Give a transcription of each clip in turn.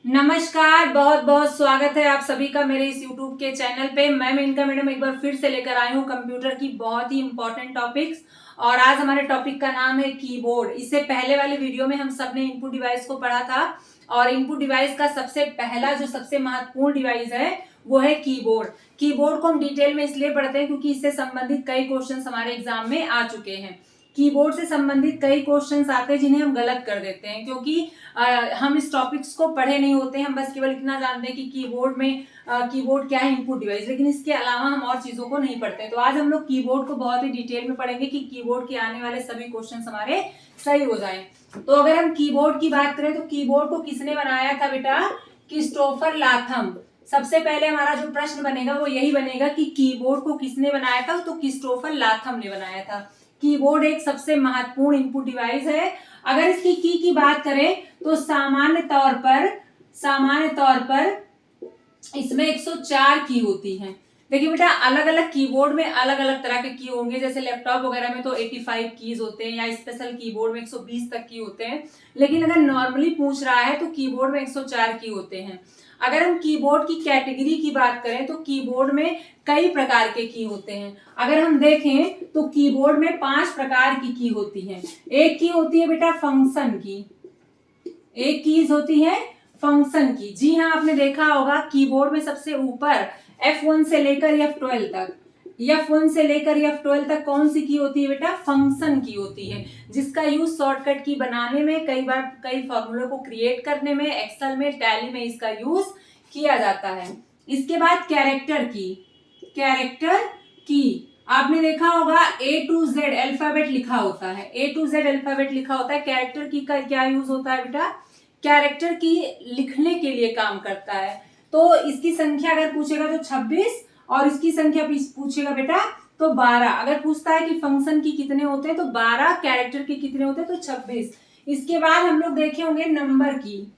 नमस्कार, बहुत बहुत स्वागत है आप सभी का मेरे इस YouTube के चैनल पे। मैं मेनका मैडम एक बार फिर से लेकर आई हूँ कंप्यूटर की बहुत ही इंपॉर्टेंट टॉपिक्स। और आज हमारे टॉपिक का नाम है कीबोर्ड। इससे पहले वाले वीडियो में हम सब ने इनपुट डिवाइस को पढ़ा था और इनपुट डिवाइस का सबसे पहला जो सबसे महत्वपूर्ण डिवाइस है वो है कीबोर्ड। कीबोर्ड को हम डिटेल में इसलिए पढ़ते हैं क्योंकि इससे संबंधित कई क्वेश्चन हमारे एग्जाम में आ चुके हैं। कीबोर्ड से संबंधित कई क्वेश्चंस आते हैं जिन्हें हम गलत कर देते हैं क्योंकि हम इस टॉपिक्स को पढ़े नहीं होते हैं। हम बस केवल इतना जानते हैं कि कीबोर्ड में कीबोर्ड क्या है, इनपुट डिवाइस, लेकिन इसके अलावा हम और चीजों को नहीं पढ़ते। तो आज हम लोग कीबोर्ड को बहुत ही डिटेल में पढ़ेंगे कि कीबोर्ड के आने वाले सभी क्वेश्चन हमारे सही हो जाएं। तो अगर हम कीबोर्ड की बात करें तो कीबोर्ड को किसने बनाया था बेटा? Christopher Latham. सबसे पहले हमारा जो प्रश्न बनेगा वो यही बनेगा कि कीबोर्ड को किसने बनाया था? तो क्रिस्टोफर लाथम ने बनाया था। कीबोर्ड एक सबसे महत्वपूर्ण इनपुट डिवाइस है। अगर इसकी की बात करें तो सामान्य तौर पर इसमें 104 की होती हैं। देखिए बेटा, अलग अलग कीबोर्ड में अलग अलग तरह के की होंगे। जैसे लैपटॉप वगैरह में तो 85 कीज होते हैं या स्पेशल कीबोर्ड में 120 तक की होते हैं, लेकिन अगर नॉर्मली पूछ रहा है तो कीबोर्ड में 104 की होते हैं। अगर हम कीबोर्ड की कैटेगरी की बात करें तो कीबोर्ड में कई प्रकार के की होते हैं। अगर हम देखें तो कीबोर्ड में 5 प्रकार की होती हैं। एक की होती है बेटा फंक्शन की, एक कीज होती है फंक्शन की। जी हाँ, आपने देखा होगा कीबोर्ड में सबसे ऊपर F1 से लेकर F1 से लेकर F12 तक कौन सी की होती है बेटा? फंक्शन की होती है, जिसका यूज शॉर्टकट की बनाने में, कई बार कई फॉर्मूले को क्रिएट करने में, एक्सेल में, टैली में इसका यूज किया जाता है। इसके बाद कैरेक्टर की आपने देखा होगा A to Z अल्फाबेट लिखा होता है। A to Z अल्फाबेट लिखा होता है। कैरेक्टर की का क्या यूज होता है बेटा? कैरेक्टर की लिखने के लिए काम करता है। तो इसकी संख्या अगर पूछेगा तो 26 और इसकी संख्या पूछेगा बेटा तो 12। अगर पूछता है कि फंक्शन की कितने होते हैं तो 12, कैरेक्टर के कितने होते हैं तो 26। इसके बाद हम लोग देखे होंगे नंबर की।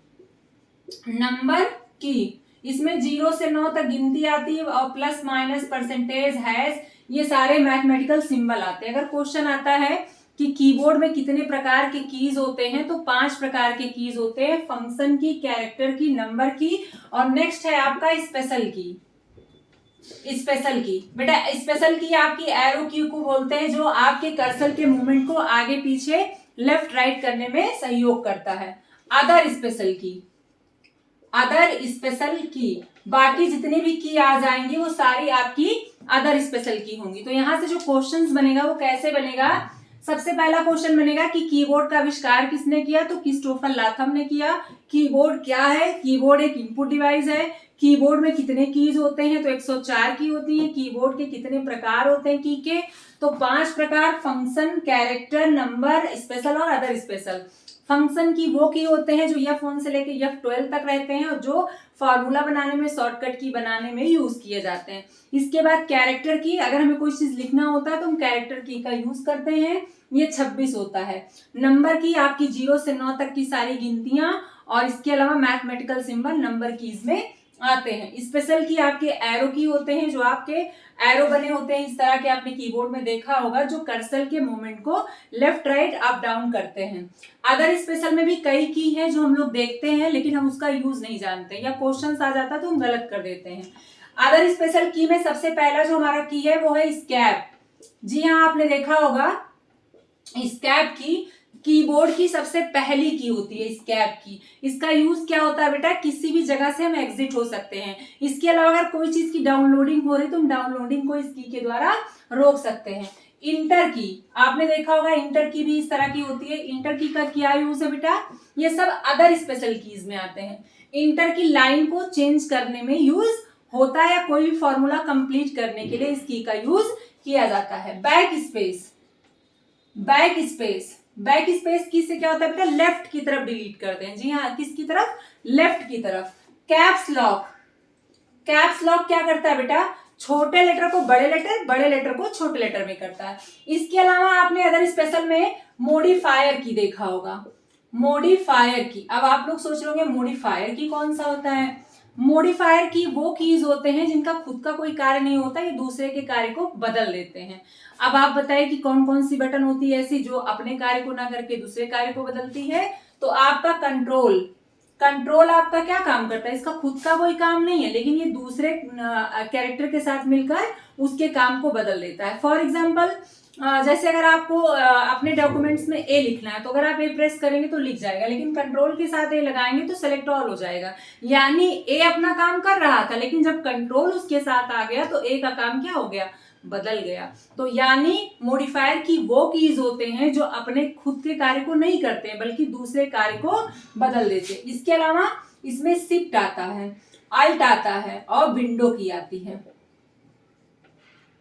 इसमें 0 से 9 तक गिनती आती है और प्लस माइनस परसेंटेज हैश ये सारे मैथमेटिकल सिंबल आते हैं। अगर क्वेश्चन आता है कि कीबोर्ड में कितने प्रकार के कीज होते हैं तो 5 प्रकार के कीज होते हैं, फंक्शन की, कैरेक्टर की, नंबर की और नेक्स्ट है आपका स्पेशल की बेटा स्पेशल की आपकी एरो की को बोलते हैं, जो आपके कर्सर के मूवमेंट को आगे पीछे लेफ्ट राइट करने में सहयोग करता है। अदर स्पेशल की बाकी जितने भी की आ जाएंगी वो सारी आपकी अदर स्पेशल की होंगी। तो यहां से जो क्वेश्चंस बनेगा वो कैसे बनेगा? सबसे पहला क्वेश्चन बनेगा कि कीबोर्ड का आविष्कार किसने किया? तो क्रिस्टोफर लाथम ने किया। कीबोर्ड क्या है? कीबोर्ड एक इनपुट डिवाइस है। कीबोर्ड में कितने कीज होते हैं? तो 104 की होती है। कीबोर्ड के कितने प्रकार होते हैं की के? तो 5 प्रकार, फंक्शन, कैरेक्टर, नंबर, स्पेशल और अदर स्पेशल। फंक्शन की वो की होते हैं जो F1 से लेकर F12 तक रहते हैं और जो फॉर्मूला बनाने में, शॉर्टकट की बनाने में यूज किए जाते हैं। इसके बाद कैरेक्टर की, अगर हमें कोई चीज लिखना होता है तो हम कैरेक्टर की का यूज करते हैं, ये 26 होता है। नंबर की आपकी 0 से 9 तक की सारी गिनतियां और इसके अलावा मैथमेटिकल सिंबल नंबर कीज में आते हैं। स्पेशल की आपके एरो की होते हैं, जो आपके एरो बने होते हैं इस तरह के, आपने कीबोर्ड में देखा होगा, जो कर्सर के मूवमेंट को लेफ्ट राइट अप डाउन करते हैं। अदर स्पेशल में भी कई की है जो हम लोग देखते हैं लेकिन हम उसका यूज नहीं जानते या क्वेश्चन आ जाता तो हम गलत कर देते हैं। अदर स्पेशल की में सबसे पहला जो हमारा की है वो है स्कैप। जी हाँ, आपने देखा होगा स्कैप की कीबोर्ड की सबसे पहली की होती है स्कैप की। इसका यूज क्या होता है बेटा? किसी भी जगह से हम एग्जिट हो सकते हैं। इसके अलावा अगर कोई चीज की डाउनलोडिंग हो रही तो हम डाउनलोडिंग को इस की के द्वारा रोक सकते हैं। इंटर की आपने देखा होगा, इंटर की भी इस तरह की होती है। इंटर की का क्या यूज है बेटा? ये सब अदर स्पेशल कीज में आते हैं। इंटर की लाइन को चेंज करने में यूज होता है या कोई भी फॉर्मूला कंप्लीट करने के लिए इस की का यूज किया जाता है। बैक स्पेस की से क्या होता है बेटा? लेफ्ट की तरफ डिलीट करते हैं। जी हाँ, किसकी तरफ? लेफ्ट की तरफ। कैप्स लॉक क्या करता है बेटा? छोटे लेटर को बड़े लेटर को छोटे लेटर में करता है। इसके अलावा आपने अदर स्पेशल में मॉडिफायर की देखा होगा। मॉडिफायर की, अब आप लोग सोच लोगे मॉडिफायर की कौन सा होता है? मॉडिफायर की वो कीज होते हैं जिनका खुद का कोई कार्य नहीं होता, ये दूसरे के कार्य को बदल देते हैं। अब आप बताइए कि कौन कौन सी बटन होती है ऐसी जो अपने कार्य को ना करके दूसरे कार्य को बदलती है? तो आपका कंट्रोल आपका क्या काम करता है, इसका खुद का कोई काम नहीं है, लेकिन ये दूसरे कैरेक्टर के साथ मिलकर उसके काम को बदल देता है। फॉर एग्जाम्पल जैसे अगर आपको अपने डॉक्यूमेंट्स में ए लिखना है, तो अगर आप ए प्रेस करेंगे तो लिख जाएगा, लेकिन कंट्रोल के साथ ए लगाएंगे तो सेलेक्ट ऑल हो जाएगा। यानी ए अपना काम कर रहा था, लेकिन जब कंट्रोल उसके साथ आ गया तो ए का काम क्या हो गया, बदल गया। तो यानी मॉडिफायर की वो कीज होते हैं जो अपने खुद के कार्य को नहीं करते हैं, बल्कि दूसरे कार्य को बदल देते हैं। इसके अलावा इसमें शिफ्ट आता है, अल्ट आता है और विंडो की आती है।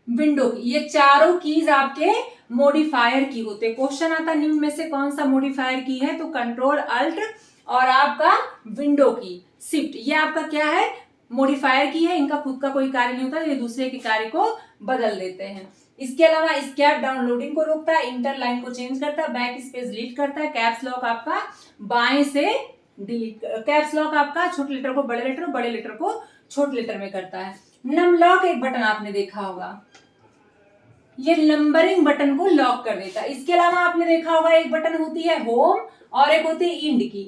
विंडो की, ये चारों कीज आपके मॉडिफायर की होते हैं। क्वेश्चन आता निम्न में से कौन सा मॉडिफायर की है, तो कंट्रोल अल्ट और आपका विंडो की शिफ्ट, ये आपका क्या है, मॉडिफायर की है। इनका खुद का कोई कार्य नहीं होता, ये दूसरे के कार्य को बदल देते हैं। इसके अलावा स्कैप डाउनलोडिंग को रोकता है, इंटर लाइन को चेंज करता है, बैक स्पेस डिलीट करता है, कैप्स लॉक आपका बाएं से डिलीट, कैप्स लॉक आपका छोटे लेटर को बड़े लेटर, बड़े लेटर को छोटे लेटर में करता है। नम लॉक एक बटन आपने देखा होगा, ये नंबरिंग बटन को लॉक कर देता है। इसके अलावा आपने देखा होगा एक बटन होती है होम और एक होती है इंड की।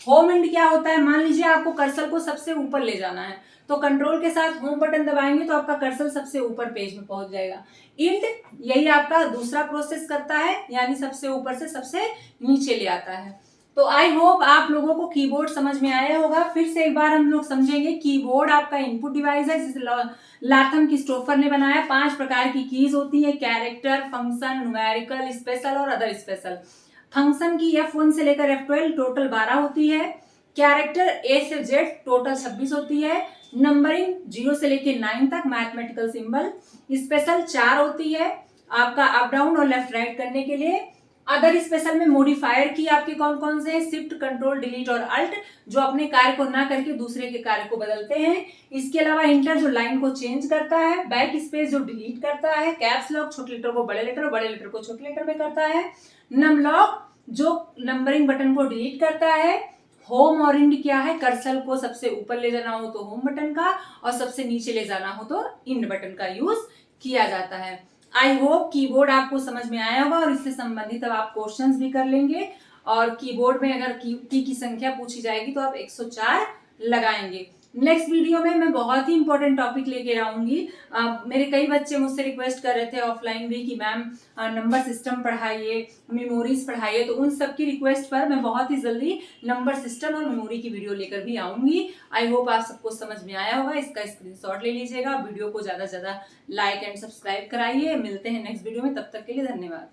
होम इंड क्या होता है, मान लीजिए आपको कर्सर को सबसे ऊपर ले जाना है, तो कंट्रोल के साथ होम बटन दबाएंगे तो आपका कर्सर सबसे ऊपर पेज में पहुंच जाएगा। इंड यही आपका दूसरा प्रोसेस करता है, यानी सबसे ऊपर से सबसे नीचे ले आता है। तो आई होप आप लोगों को कीबोर्ड समझ में आया होगा। फिर से एक बार हम लोग समझेंगे। कीबोर्ड आपका इनपुट डिवाइस है, जिसे लाथम क्रिस्टोफर ने बनाया। 5 प्रकार की कीज होती है, कैरेक्टर, फंक्शन, न्यूमेरिकल, स्पेशल और अदर स्पेशल। फंक्शन की F1 से लेकर F12 टोटल 12 होती है। कैरेक्टर A से Z टोटल 26 होती है। नंबरिंग 0 से लेकर 9 तक, मैथमेटिकल सिंबल। स्पेशल 4 होती है आपका अप डाउन और लेफ्ट राइट करने के लिए। अदर स्पेशल में मॉडिफायर की आपके कौन कौन से हैं, शिफ्ट, कंट्रोल, डिलीट और अल्ट, जो अपने कार्य को ना करके दूसरे के कार्य को बदलते हैं। इसके अलावा इंटर जो लाइन को चेंज करता है, बैक स्पेस जो डिलीट करता है, कैप्स लॉक छोटे लेटर को बड़े लेटर, बड़े लेटर को छोटे लेटर में करता है, नम लॉक जो नंबरिंग बटन को डिलीट करता है, होम और इंड क्या है, कर्सर को सबसे ऊपर ले जाना हो तो होम बटन का और सबसे नीचे ले जाना हो तो इंड बटन का यूज किया जाता है। आई होप कीबोर्ड आपको समझ में आया होगा और इससे संबंधित अब आप क्वेश्चंस भी कर लेंगे। और कीबोर्ड में अगर की संख्या पूछी जाएगी तो आप 104 लगाएंगे। नेक्स्ट वीडियो में मैं बहुत ही इंपॉर्टेंट टॉपिक लेके आऊंगी। मेरे कई बच्चे मुझसे रिक्वेस्ट कर रहे थे ऑफलाइन भी कि मैम नंबर सिस्टम पढ़ाइए, मेमोरीज पढ़ाइए, तो उन सब की रिक्वेस्ट पर मैं बहुत ही जल्दी नंबर सिस्टम और मेमोरी की वीडियो लेकर भी आऊंगी। आई होप आप सबको समझ में आया होगा। इसका स्क्रीनशॉट ले लीजिएगा, वीडियो को ज्यादा से ज्यादा लाइक एंड सब्सक्राइब कराइए। मिलते हैं नेक्स्ट वीडियो में, तब तक के लिए धन्यवाद।